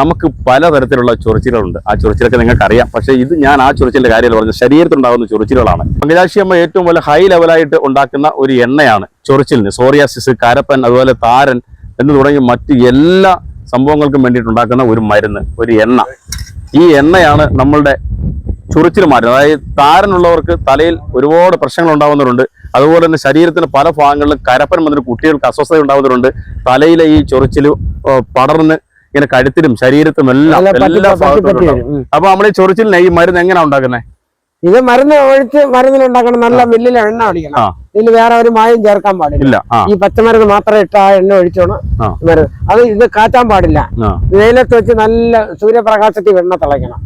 നമുക്ക് പലതരത്തിലുള്ള ചൊറിച്ചിലുകളുണ്ട്. ആ ചൊറിച്ചിലൊക്കെ നിങ്ങൾക്ക് അറിയാം. പക്ഷേ ഇത് ഞാൻ ആ ചൊറിച്ചിലിന്റെ കാര്യമല്ല പറഞ്ഞത്, ശരീരത്തിലുണ്ടാകുന്ന ചൊറിച്ചിലുകളാണ്. പങ്കജാക്ഷി അമ്മ ഏറ്റവും വലിയ ഹൈ ലെവലായിട്ട് ഉണ്ടാക്കുന്ന ഒരു എണ്ണയാണ് ചൊറിച്ചിലിന്. സോറിയാസിസ്, കരപ്പൻ, അതുപോലെ താരൻ എന്ന് തുടങ്ങി മറ്റ് എല്ലാ സംഭവങ്ങൾക്കും വേണ്ടിയിട്ട് ഉണ്ടാക്കുന്ന ഒരു മരുന്ന്, ഒരു എണ്ണ. ഈ എണ്ണയാണ് നമ്മളുടെ ചൊറിച്ചിൽ മാറ്റുന്നത്. അതായത് താരനുള്ളവർക്ക് തലയിൽ ഒരുപാട് പ്രശ്നങ്ങൾ ഉണ്ടാകുന്നവരുണ്ട്. അതുപോലെ തന്നെ ശരീരത്തിന്റെ പല ഭാഗങ്ങളിലും കരപ്പൻ വന്നിട്ട് കുട്ടികൾക്ക് അസ്വസ്ഥത ഉണ്ടാകുന്നവരുണ്ട്. തലയിലെ ഈ ചൊറിച്ചിൽ പടർന്ന് ഇങ്ങനെ കഴുത്തിലും ശരീരത്തിലും എല്ലാ ഭാഗത്തും. അപ്പൊ നമ്മൾ ഈ ചൊറിച്ചിലിനെ ഈ മരുന്ന് എങ്ങനെയാ ഉണ്ടാക്കുന്നത്? ഇത് മരുന്ന് ഒഴിച്ച് മരുന്നിലുണ്ടാക്കണം. നല്ല മില്ലിലെ എണ്ണ അടിക്കണം. ഇതിൽ വേറെ ഒരു മായം ചേർക്കാൻ പാടില്ല. ഈ പച്ചമരുന്ന് മാത്രം ഇട്ട ആ എണ്ണ ഒഴിച്ചോണം മരുന്ന്. അത് ഇത് കാറ്റാൻ പാടില്ല. വെയിലത്ത് വെച്ച് നല്ല സൂര്യപ്രകാശത്തിൽ എണ്ണ തിളയ്ക്കണം.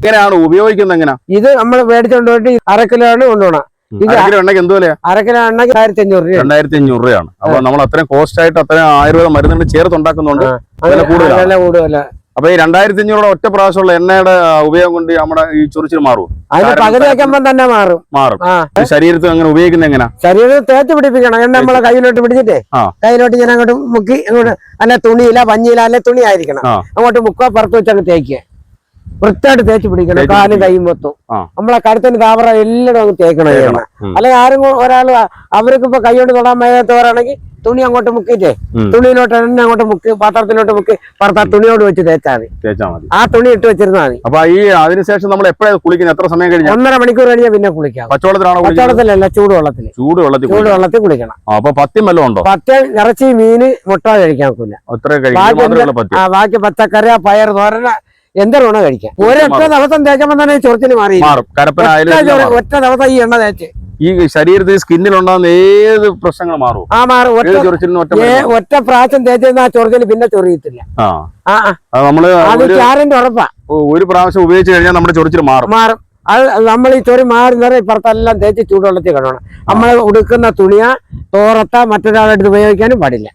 എങ്ങനെയാണ് ഉപയോഗിക്കുന്നത്? എങ്ങനെയാ ഇത് നമ്മൾ മേടിച്ചോണ്ട് പോയിട്ട് 1/2 കിലോ കൊണ്ടുപോകണം. എണ്ണയ്ക്ക് എന്ത് വിലയാ? 1/2 കിലോ എണ്ണയ്ക്ക് 1500 രൂപ. 2500 രൂപയാണ്. അപ്പൊ നമ്മൾ അത്രയും കോസ്റ്റ് ആയിട്ട് അത്രയും ആയുർവേദ മരുന്നുകൾ ചേർത്ത് ഉണ്ടാക്കുന്നുണ്ട്. കൂടുതൽ. അപ്പൊ ഈ 2500 ഒറ്റ പ്രാവശ്യമുള്ള എണ്ണയുടെ ഉപയോഗം കൊണ്ട് നമ്മുടെ ഈ ചൊറിച്ചിൽ മാറും. അതിന് പകുതി വയ്ക്കുമ്പോൾ തന്നെ മാറും. ശരീരത്തിൽ അങ്ങനെ ഉപയോഗിക്കുന്നത് എങ്ങനെയാ? ശരീരത്തിൽ തേച്ച് പിടിപ്പിക്കണം. എണ്ണ നമ്മളെ കയ്യിലോട്ട് പിടിച്ചിട്ടേ കയ്യിലോട്ട് ഞാൻ അങ്ങോട്ട് മുക്കി അങ്ങോട്ട്. അല്ല തുണിയില്ല, പഞ്ഞിയില്ല, അല്ലെ തുണി ആയിരിക്കണം. അങ്ങോട്ട് മുക്കുക, പുറത്ത് വെച്ചങ്ങ് തേക്കുക. വൃത്തിയായിട്ട് തേച്ച് പിടിക്കണം. കാലും കൈയും മൊത്തം നമ്മളെ കഴുത്തിന് താവറ എല്ലായിടും അങ്ങ് തേക്കണം. ചെയ്യണം. അല്ലെങ്കിൽ ആരും ഒരാൾ അവർക്ക് ഇപ്പൊ കൈയോട് തൊടാൻ മേഖലത്തോറാണെങ്കിൽ തുണി അങ്ങോട്ട് മുക്കിട്ടേ തുണിയിലോട്ട് എണ്ണ അങ്ങോട്ട് മുക്കി പാത്രത്തിലോട്ട് മുക്കി പുറത്ത് ആ തുണിയോട് വെച്ച് തേച്ചാൽ മതി. ആ തുണി ഇട്ട് വെച്ചിരുന്നാൽ മതി. അപ്പൊ ഈ അതിനുശേഷം നമ്മൾ എപ്പോഴാണ് കുളിക്കുന്നത്? എത്ര സമയം കഴിഞ്ഞാൽ? 1.5 മണിക്കൂർ കഴിഞ്ഞാൽ പിന്നെ കുളിക്കാം. പച്ചവെള്ളത്തിലല്ല, ചൂടുവെള്ളത്തിൽ കുളിക്കണം. അപ്പൊ പത്യം വല്ലതും ഉണ്ടോ? പത്യം, ഇറച്ചി, മീന്, മുട്ട കഴിക്കാൻ ഒക്കില്ല. ബാക്കി പച്ചക്കറി, പയർ, തോരന എന്തെണ്ണ കഴിക്കാം. ഒരൊറ്റ ദിവസം തേക്കുമ്പോ തന്നെ ചൊറിച്ചിൽ മാറി. ഒറ്റ ദിവസം ഈ എണ്ണ തേച്ച് ഈ ശരീരത്തിൽ സ്കിന്നിലുണ്ടാകുന്ന ഏത് പ്രശ്നങ്ങൾ മാറും. ഒറ്റ പ്രാവശ്യം തേച്ചിരുന്ന ആ ചൊറിച്ചിൽ പിന്നെ ചൊറിയത്തില്ല. ഗ്യാരണ്ടി ഉറപ്പാ. ഒരു പ്രാവശ്യം ഉപയോഗിച്ച് കഴിഞ്ഞാൽ നമ്മുടെ ചൊറിച്ചിൽ മാറും. അത് നമ്മൾ ഈ ചൊറി മാറുന്നവരെ ഇപ്പുറത്തെല്ലാം തേച്ച് ചൂടുവെള്ളത്തിൽ കിടണം. നമ്മൾ ഉടുക്കുന്ന തുണിയ തോറത്ത മറ്റൊരാളെടുത്ത് ഉപയോഗിക്കാനും പാടില്ല.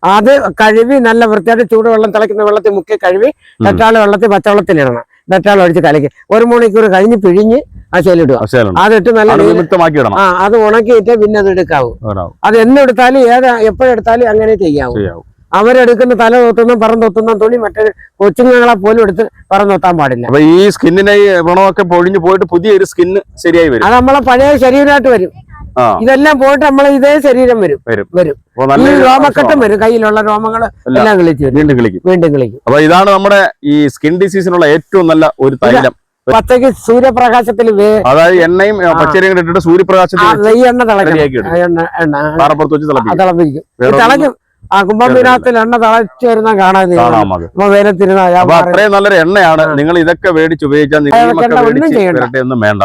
അത് കഴുകി നല്ല വൃത്തിയായിട്ട് ചൂടുവെള്ളം തിളയ്ക്കുന്ന വെള്ളത്തിൽ മുക്കി കഴുകി ഡെറ്റാള് വെള്ളത്തിൽ പച്ചവെള്ളത്തിലിടണം. ഡെറ്റാൾ ഒഴിച്ച് കലക്കി 1 മണിക്കൂർ കഴിഞ്ഞ് പിഴിഞ്ഞ് ആ ശേലിടുക. അതിട്ട് നല്ല അത് ഉണക്കിയിട്ട് പിന്നെ അത് എടുക്കാവൂ. അത് എന്നെടുത്താലും എപ്പോഴെടുത്താലും അങ്ങനെ ചെയ്യാവൂ. അവരെടുക്കുന്ന തല തൊത്തുന്ന പറന്നൊത്തുന്ന തുണി മറ്റൊരു കൊച്ചുങ്ങളെ പോലും എടുത്ത് പറന്നൊത്താൻ പാടില്ല. അപ്പൊ ഈ സ്കിന്നിനെ വ്രണമൊക്കെ പൊഴിഞ്ഞു പോയിട്ട് പുതിയൊരു സ്കിന്ന് ശരിയായി വരും. അത് നമ്മളെ പഴയ ശരീരമായിട്ട് വരും. ഇതെല്ലാം പോയിട്ട് നമ്മളെ ഇതേ ശരീരം വരും. ഈ രോമക്കെട്ടും വരും. കയ്യിലുള്ള രോമങ്ങൾ എല്ലാം വീണ്ടും കളിക്കും. അപ്പൊ ഇതാണ് നമ്മുടെ ഈ സ്കിൻ ഡിസീസിനുള്ള ഏറ്റവും നല്ല ഒരു തൈലം. പച്ചക്ക് സൂര്യപ്രകാശത്തിൽ അതായത് എണ്ണയും പച്ചരിയും ഇട്ടിട്ട് സൂര്യപ്രകാശത്തിൽ ഈ എണ്ണ തിളപ്പിക്കും. തിളക്കും. ആ കുംഭമീനാത്തിൽ എണ്ണ തിളച്ചു വരുന്ന കാണാൻ വെയിലത്തിരുന്ന അത്രയും നല്ലൊരു എണ്ണയാണ്. നിങ്ങൾ ഇതൊക്കെ മേടിച്ച് ഉപയോഗിച്ചാൽ ഒന്നും വേണ്ട.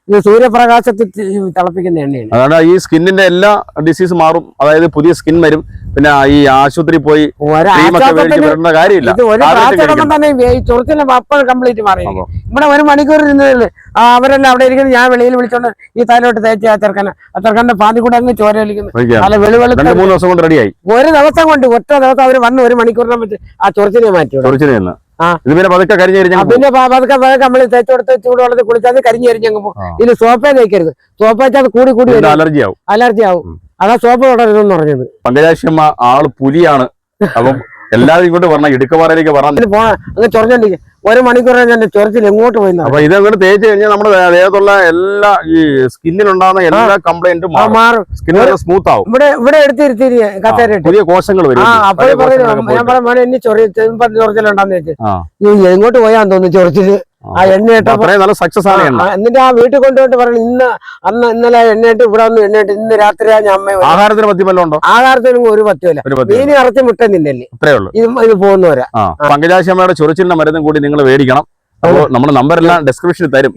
ഇത് സൂര്യപ്രകാശത്തിൽ തിളപ്പിക്കുന്ന എണ്ണയാണ്. അതാണ് ഈ സ്കിന്നിന്റെ എല്ലാ ഡിസീസ് മാറും. അതായത് പുതിയ സ്കിൻ വരും. പിന്നെ ഈ ആശുപത്രി പോയി കാര്യമില്ല. ചൊറിച്ചിലും അപ്പോൾ കംപ്ലീറ്റ് മാറി. ഇവിടെ 1 മണിക്കൂർ ഇരുന്നതിൽ അവരെല്ലാം അവിടെ ഇരിക്കുന്നത്. ഞാൻ വെളിയിൽ വിളിച്ചോണ്ട് ഈ തലയോട്ട് തേച്ച് ആ ചെറുക്കന്റെ പാതി കൂടെ അങ്ങ് ചോര വലിക്കുന്നു. അല്ല വെളുവെളു 3 ദിവസം കൊണ്ട് റെഡിയായി. ഒരു ദിവസം കൊണ്ട് ഒറ്റ ദിവസം അവർ വന്ന് 1 മണിക്കൂറിനെ പറ്റി ആ ചൊറിച്ചിനെ മാറ്റി. പിന്നെ പതുക്കെ നമ്മൾ തേച്ച് കൊടുത്ത് ചൂടുവെള്ളത്തിൽ കുളിച്ചാൽ കരിഞ്ഞെരിഞ്ഞങ്ങ് പോകും. ഇതിൽ സോപ്പേ തേക്കരുത്. സോപ്പ് വെച്ചാൽ അത് കൂടി അലർജി ആവും. അതാ സോപ്പ് തുടരുതെന്ന് പറഞ്ഞത്. പങ്കജാക്ഷി അമ്മ ആള് പുലിയാണ്. അപ്പം എല്ലാവരും ഇങ്ങോട്ട് പറഞ്ഞ ഇടുക്കപ്പാറയിലേക്ക് അങ്ങ് ചൊറിഞ്ഞോണ്ടിരിക്കും. 1 മണിക്കൂർ ഞാൻ ചൊറിച്ചിൽ എങ്ങോട്ട് പോയി. അപ്പൊ ഇതങ്ങോട്ട് തേച്ച് കഴിഞ്ഞാൽ നമ്മുടെ ദേഹത്തുള്ള എല്ലാ ഈ സ്കിന്നിലുണ്ടാകുന്ന എല്ലാ കംപ്ലൈന്റും മാറും. സ്മൂത്ത് ആവും. ഇവിടെ എടുത്തിരുത്തി കത്തേരിട്ട് പുതിയ കോശങ്ങൾ വരും. അപ്പോൾ പറഞ്ഞു ഞാൻ പറയാൻ ഇനി ചൊറിച്ചിലുണ്ടാന്ന് വെച്ച് എങ്ങോട്ട് പോയാന്ന് തോന്നുന്നു ചൊറിച്ചില്. ആ എണ്ണയിട്ട് നല്ല സക്സസ് ആണ്. എന്നിട്ട് ആ വീട്ടിൽ കൊണ്ടുപോയിട്ട് പറഞ്ഞു ഇന്നലെ എണ്ണയിട്ട് ഇവിടെ വന്ന് എണ്ണയിട്ട് ഇന്ന് രാത്രിയാ ഞാൻ അമ്മ. ആഹാരത്തിന് പത്യമല്ലോ? ആഹാരത്തിനും ഒരു പത്യമില്ല. മീന് ഇറച്ചി മുട്ട നിന്നല്ലേ അത്രേ ഉള്ളൂ. ഇത് പോകുന്നവരാ. പങ്കജാക്ഷി അമ്മയുടെ ചൊറിച്ചിലിന്റെ മരുന്നും കൂടി നിങ്ങൾ മേടിക്കണം. അപ്പോൾ നമ്മുടെ നമ്പറെല്ലാം ഡിസ്ക്രിപ്ഷനിൽ തരും.